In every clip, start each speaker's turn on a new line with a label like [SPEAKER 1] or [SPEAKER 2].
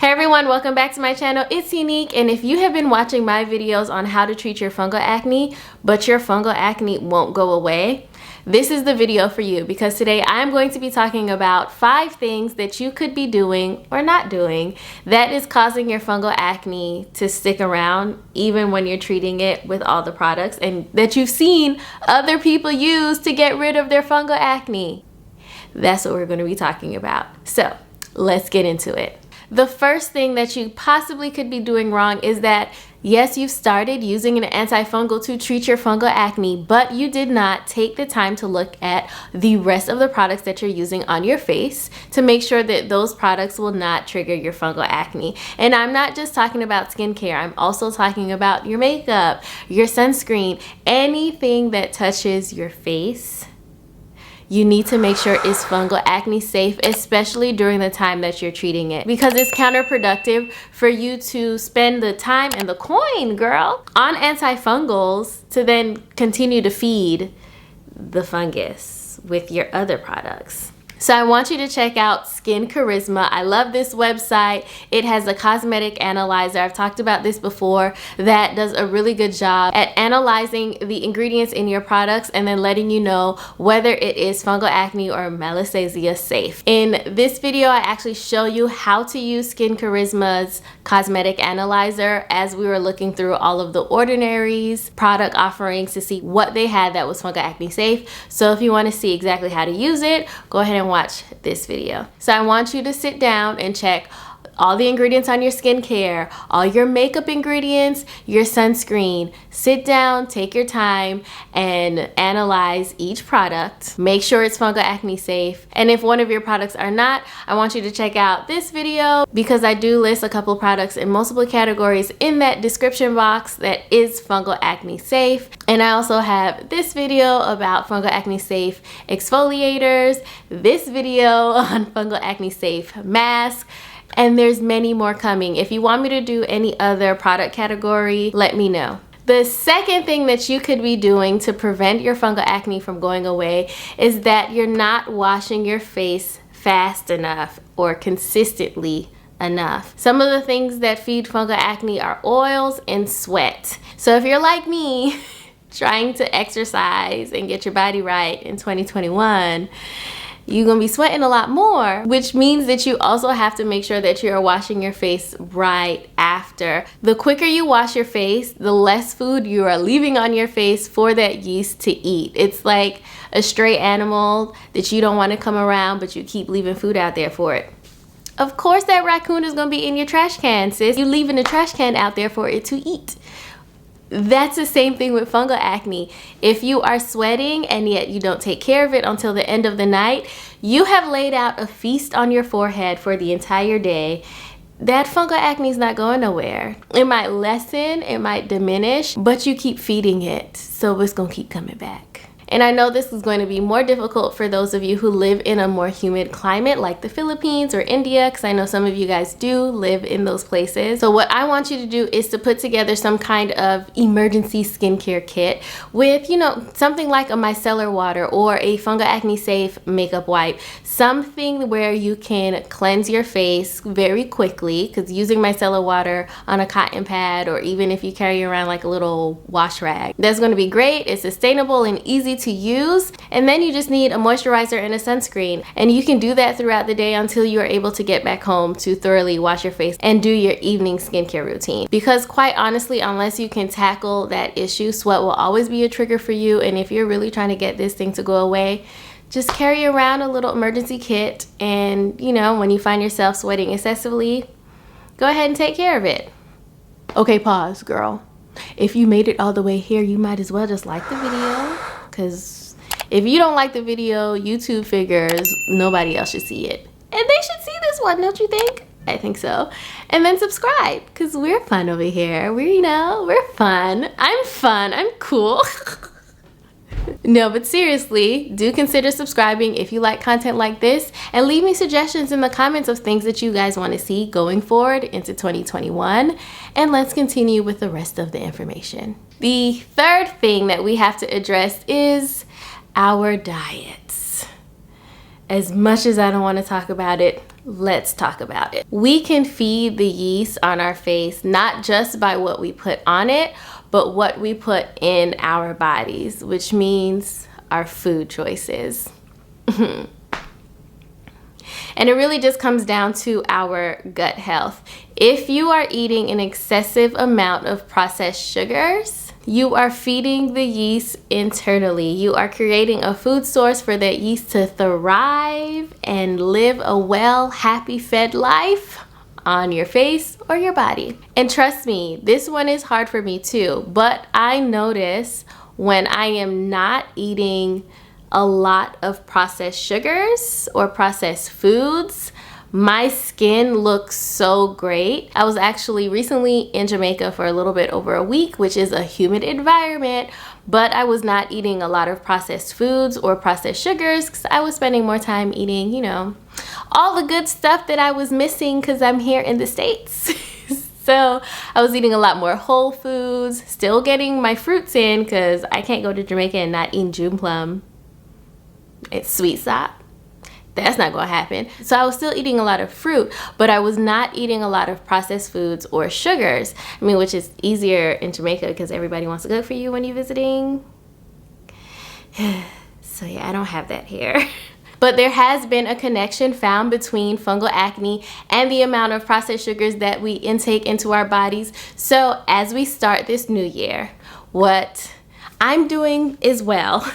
[SPEAKER 1] Hey everyone, welcome back to my channel. It's Unique, and if you have been watching my videos on how to treat your fungal acne, but your fungal acne won't go away, this is the video for you, because today I'm going to be talking about 5 things that you could be doing or not doing that is causing your fungal acne to stick around even when you're treating it with all the products and that you've seen other people use to get rid of their fungal acne. That's what we're going to be talking about. So let's get into it. The first thing that you possibly could be doing wrong is that, yes, you've started using an antifungal to treat your fungal acne, but you did not take the time to look at the rest of the products that you're using on your face to make sure that those products will not trigger your fungal acne. And I'm not just talking about skincare, I'm also talking about your makeup, your sunscreen, anything that touches your face. You need to make sure it's fungal acne safe, especially during the time that you're treating it, because it's counterproductive for you to spend the time and the coin, girl, on antifungals to then continue to feed the fungus with your other products. So I want you to check out Skin Charisma. I love this website. It has a cosmetic analyzer. I've talked about this before, that does a really good job at analyzing the ingredients in your products and then letting you know whether it is fungal acne or Malassezia safe. In this video, I actually show you how to use Skin Charisma's cosmetic analyzer as we were looking through all of the Ordinary's product offerings to see what they had that was fungal acne safe. So if you want to see exactly how to use it, go ahead and watch this video. So I want you to sit down and check all the ingredients on your skincare, all your makeup ingredients, your sunscreen. Sit down, take your time, and analyze each product. Make sure it's fungal acne safe. And if one of your products are not, I want you to check out this video, because I do list a couple products in multiple categories in that description box that is fungal acne safe. And I also have this video about fungal acne safe exfoliators, this video on fungal acne safe mask, and there's many more coming. If you want me to do any other product category, let me know. The second thing that you could be doing to prevent your fungal acne from going away is that you're not washing your face fast enough or consistently enough. Some of the things that feed fungal acne are oils and sweat. So if you're like me, trying to exercise and get your body right in 2021, you're gonna be sweating a lot more, which means that you also have to make sure that you're washing your face right after. The quicker you wash your face, the less food you are leaving on your face for that yeast to eat. It's like a stray animal that you don't want to come around, but you keep leaving food out there for it. Of course that raccoon is gonna be in your trash can, sis. You're leaving the trash can out there for it to eat. That's the same thing with fungal acne. If you are sweating and yet you don't take care of it until the end of the night, you have laid out a feast on your forehead for the entire day. That fungal acne is not going nowhere. It might lessen, it might diminish, but you keep feeding it, so it's gonna keep coming back. And I know this is going to be more difficult for those of you who live in a more humid climate like the Philippines or India, because I know some of you guys do live in those places. So what I want you to do is to put together some kind of emergency skincare kit with, you know, something like a micellar water or a fungal acne safe makeup wipe. Something where you can cleanse your face very quickly, because using micellar water on a cotton pad, or even if you carry around like a little wash rag, that's going to be great. It's sustainable and easy to use. And then you just need a moisturizer and a sunscreen, and you can do that throughout the day until you are able to get back home to thoroughly wash your face and do your evening skincare routine. Because quite honestly, unless you can tackle that issue, sweat will always be a trigger for you. And if you're really trying to get this thing to go away, just carry around a little emergency kit, and you know, when you find yourself sweating excessively, go ahead and take care of it. Okay, pause, girl. If you made it all the way here, you might as well just like the video, because if you don't like the video, YouTube figures nobody else should see it, and they should see this one, don't you think? I think so. And then subscribe, because we're fun over here. We're fun. I'm cool. No, but seriously, do consider subscribing if you like content like this, and leave me suggestions in the comments of things that you guys want to see going forward into 2021. And let's continue with the rest of the information. The third thing that we have to address is our diets. As much as I don't want to talk about it, Let's talk about it. We can feed the yeast on our face not just by what we put on it, but what we put in our bodies, which means our food choices. And it really just comes down to our gut health. If you are eating an excessive amount of processed sugars, you are feeding the yeast internally. You are creating a food source for that yeast to thrive and live a well, happy, fed life on your face or your body. And trust me, this one is hard for me too, but I notice when I am not eating a lot of processed sugars or processed foods, my skin looks so great. I was actually recently in Jamaica for a little bit over a week, which is a humid environment, but I was not eating a lot of processed foods or processed sugars because I was spending more time eating, you know, all the good stuff that I was missing because I'm here in the States. So I was eating a lot more whole foods, still getting my fruits in because I can't go to Jamaica and not eat June plum. It's sweet sop. That's not gonna happen. So I was still eating a lot of fruit, but I was not eating a lot of processed foods or sugars. I mean, which is easier in Jamaica because everybody wants to cook for you when you're visiting. So yeah, I don't have that here. But there has been a connection found between fungal acne and the amount of processed sugars that we intake into our bodies. So as we start this new year, what I'm doing as well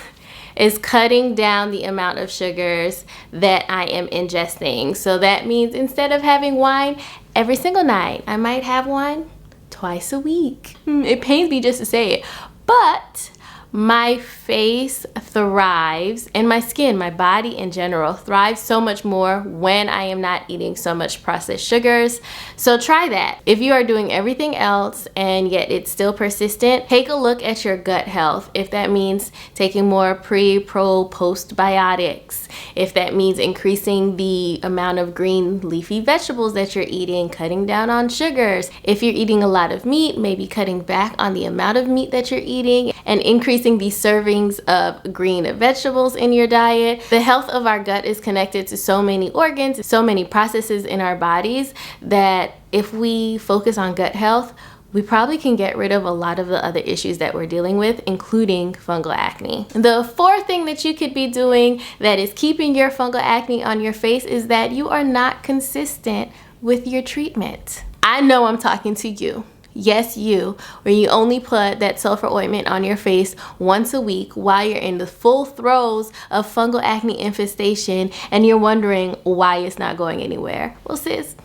[SPEAKER 1] is cutting down the amount of sugars that I am ingesting. So that means instead of having wine every single night, I might have one twice a week. It pains me just to say it, but my face thrives, and my skin, my body in general, thrives so much more when I am not eating so much processed sugars. So try that. If you are doing everything else and yet it's still persistent, take a look at your gut health. If that means taking more pre, pro, postbiotics, if that means increasing the amount of green leafy vegetables that you're eating, cutting down on sugars. If you're eating a lot of meat, maybe cutting back on the amount of meat that you're eating and increasing the servings of green vegetables in your diet. The health of our gut is connected to so many organs, so many processes in our bodies, that if we focus on gut health, we probably can get rid of a lot of the other issues that we're dealing with, including fungal acne. The fourth thing that you could be doing that is keeping your fungal acne on your face is that you are not consistent with your treatment. I know I'm talking to you. Yes, you, where you only put that sulfur ointment on your face once a week while you're in the full throes of fungal acne infestation and you're wondering why it's not going anywhere. Well, sis,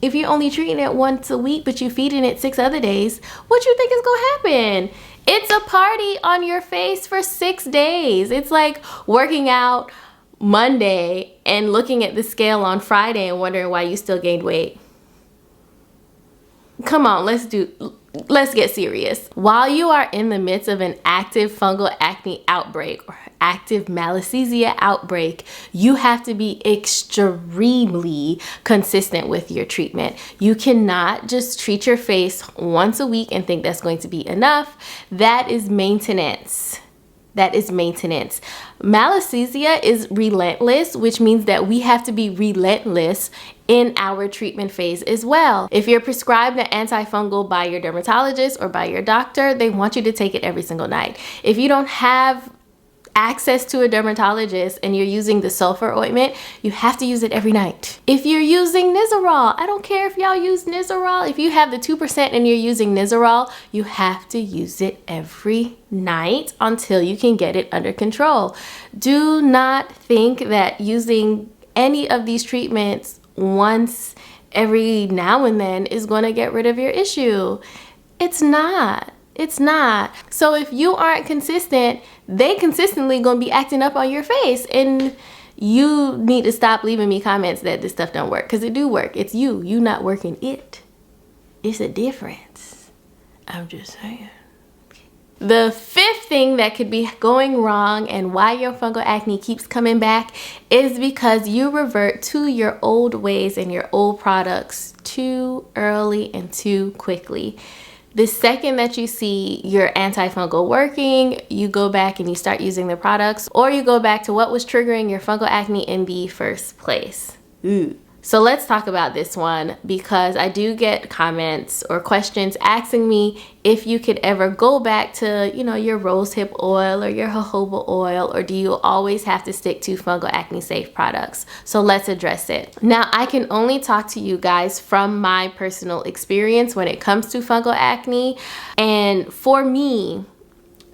[SPEAKER 1] if you're only treating it once a week but you're feeding it 6 other days, what you think is gonna happen? It's a party on your face for 6 days. It's like working out Monday and looking at the scale on Friday and wondering why you still gained weight. Come on, let's get serious. While you are in the midst of an active fungal acne outbreak or active Malassezia outbreak, you have to be extremely consistent with your treatment. You cannot just treat your face once a week and think that's going to be enough. That is maintenance. That is maintenance. Malassezia is relentless, which means that we have to be relentless in our treatment phase as well. If you're prescribed an antifungal by your dermatologist or by your doctor, they want you to take it every single night. If you don't have access to a dermatologist and you're using the sulfur ointment, you have to use it every night. If you're using Nizoral, I don't care if y'all use Nizoral, if you have the 2% and you're using Nizoral, you have to use it every night until you can get it under control. Do not think that using any of these treatments once every now and then is going to get rid of your issue. It's not. It's not. So if you aren't consistent, they consistently gonna be acting up on your face, and you need to stop leaving me comments that this stuff don't work, because it do work. It's you not working it. It's a difference. I'm just saying. The fifth thing that could be going wrong and why your fungal acne keeps coming back is because you revert to your old ways and your old products too early and too quickly. The second that you see your antifungal working, you go back and you start using the products, or you go back to what was triggering your fungal acne in the first place. Ooh. So let's talk about this one, because I do get comments or questions asking me if you could ever go back to, you know, your rosehip oil or your jojoba oil, or do you always have to stick to fungal acne safe products? So let's address it. Now, I can only talk to you guys from my personal experience when it comes to fungal acne. And for me,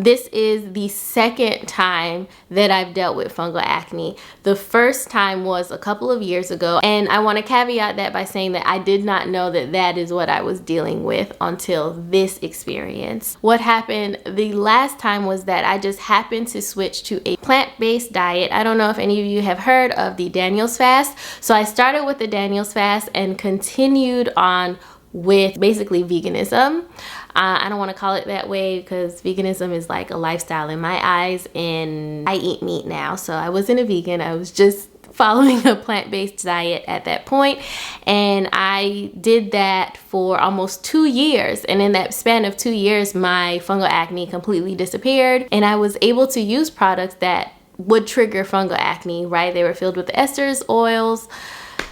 [SPEAKER 1] this is the second time that I've dealt with fungal acne. The first time was a couple of years ago, and I want to caveat that by saying that I did not know that that is what I was dealing with until this experience. What happened the last time was that I just happened to switch to a plant-based diet. I don't know if any of you have heard of the Daniel's fast. So I started with the Daniel's fast and continued on with basically veganism. I don't want to call it that way because veganism is like a lifestyle in my eyes, and I eat meat now. So I wasn't a vegan. I was just following a plant-based diet at that point, and I did that for almost 2 years. And in that span of 2 years, my fungal acne completely disappeared, and I was able to use products that would trigger fungal acne, right? They were filled with esters, oils,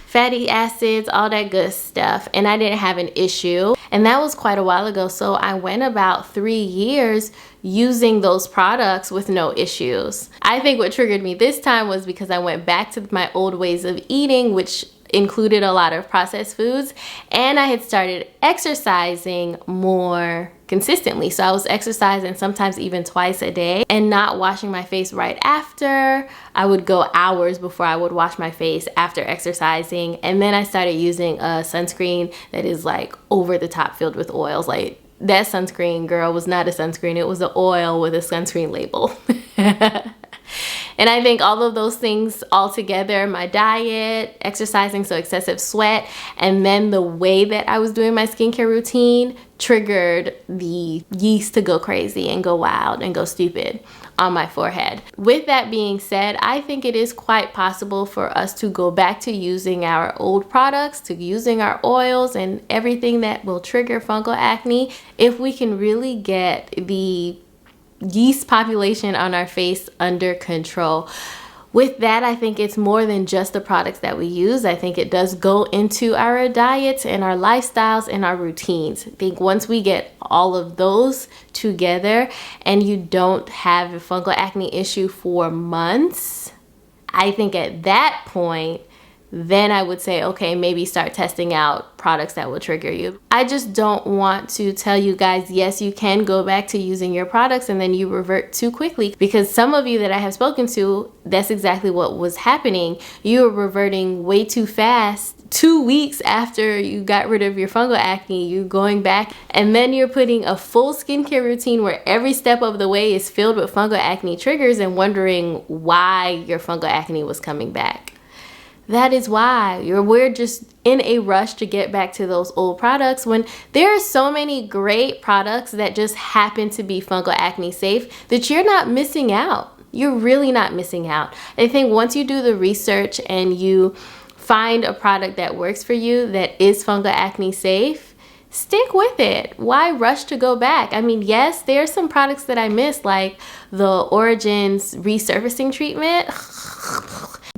[SPEAKER 1] fatty acids, all that good stuff, and I didn't have an issue. And that was quite a while ago, so I went about 3 years using those products with no issues. I think what triggered me this time was because I went back to my old ways of eating, which included a lot of processed foods, and I had started exercising more consistently. So I was exercising sometimes even twice a day and not washing my face right after. I would go hours before I would wash my face after exercising. And then I started using a sunscreen that is like over the top filled with oils. Like, that sunscreen, girl, was not a sunscreen. It was an oil with a sunscreen label. And I think all of those things all together, my diet, exercising, so excessive sweat, and then the way that I was doing my skincare routine triggered the yeast to go crazy and go wild and go stupid on my forehead. With that being said, I think it is quite possible for us to go back to using our old products, to using our oils and everything that will trigger fungal acne, if we can really get the yeast population on our face under control. With that, I think it's more than just the products that we use. I think it does go into our diets and our lifestyles and our routines. I think once we get all of those together and you don't have a fungal acne issue for months, I think at that point, then I would say, okay, maybe start testing out products that will trigger you. I just don't want to tell you guys, yes, you can go back to using your products and then you revert too quickly, because some of you that I have spoken to, that's exactly what was happening. You were reverting way too fast. 2 weeks after you got rid of your fungal acne, you're going back and then you're putting a full skincare routine where every step of the way is filled with fungal acne triggers and wondering why your fungal acne was coming back. That is why we're just in a rush to get back to those old products when there are so many great products that just happen to be fungal acne safe that you're not missing out. You're really not missing out. I think once you do the research and you find a product that works for you that is fungal acne safe, stick with it. Why rush to go back? I mean, yes, there are some products that I miss, like the Origins resurfacing treatment.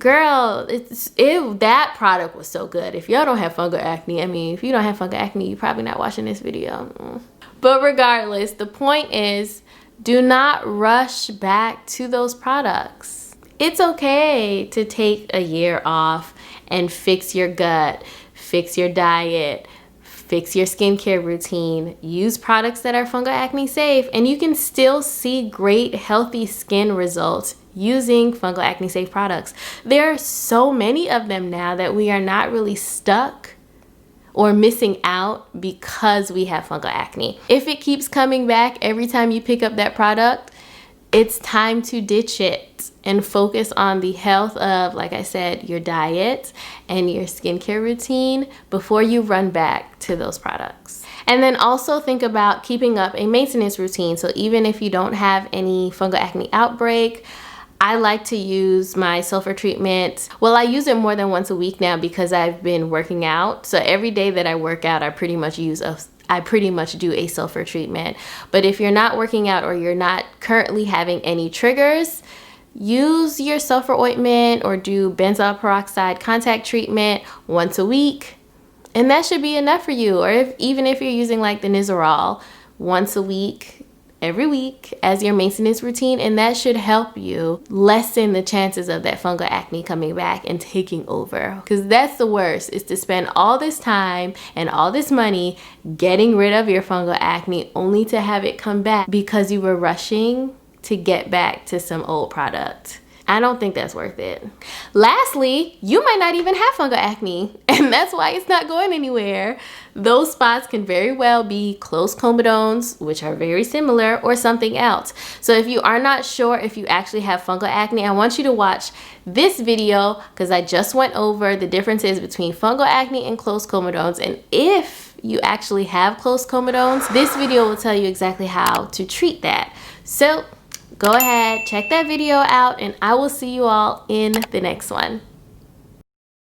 [SPEAKER 1] Girl, that product was so good. If y'all don't have fungal acne, I mean, if you don't have fungal acne, you're probably not watching this video. But regardless, the point is, do not rush back to those products. It's okay to take a year off and fix your gut, fix your diet, fix your skincare routine, use products that are fungal acne safe, and you can still see great healthy skin results using fungal acne safe products. There are so many of them now that we are not really stuck or missing out because we have fungal acne. If it keeps coming back every time you pick up that product, it's time to ditch it and focus on the health of, like I said, your diet and your skincare routine before you run back to those products. And then also think about keeping up a maintenance routine. So even if you don't have any fungal acne outbreak, I like to use my sulfur treatment. Well, I use it more than once a week now because I've been working out. So every day that I work out, I pretty much do a sulfur treatment. But if you're not working out or you're not currently having any triggers, use your sulfur ointment or do benzoyl peroxide contact treatment once a week, and that should be enough for you. Or even if you're using like the Nizoral once a week, every week as your maintenance routine, and that should help you lessen the chances of that fungal acne coming back and taking over. Because that's the worst, is to spend all this time and all this money getting rid of your fungal acne only to have it come back because you were rushing to get back to some old product. I don't think that's worth it. Lastly, you might not even have fungal acne, and that's why it's not going anywhere. Those spots can very well be closed comedones, which are very similar, or something else. So if you are not sure if you actually have fungal acne, I want you to watch this video because I just went over the differences between fungal acne and closed comedones. And if you actually have closed comedones, this video will tell you exactly how to treat that. So go ahead, check that video out, and I will see you all in the next one.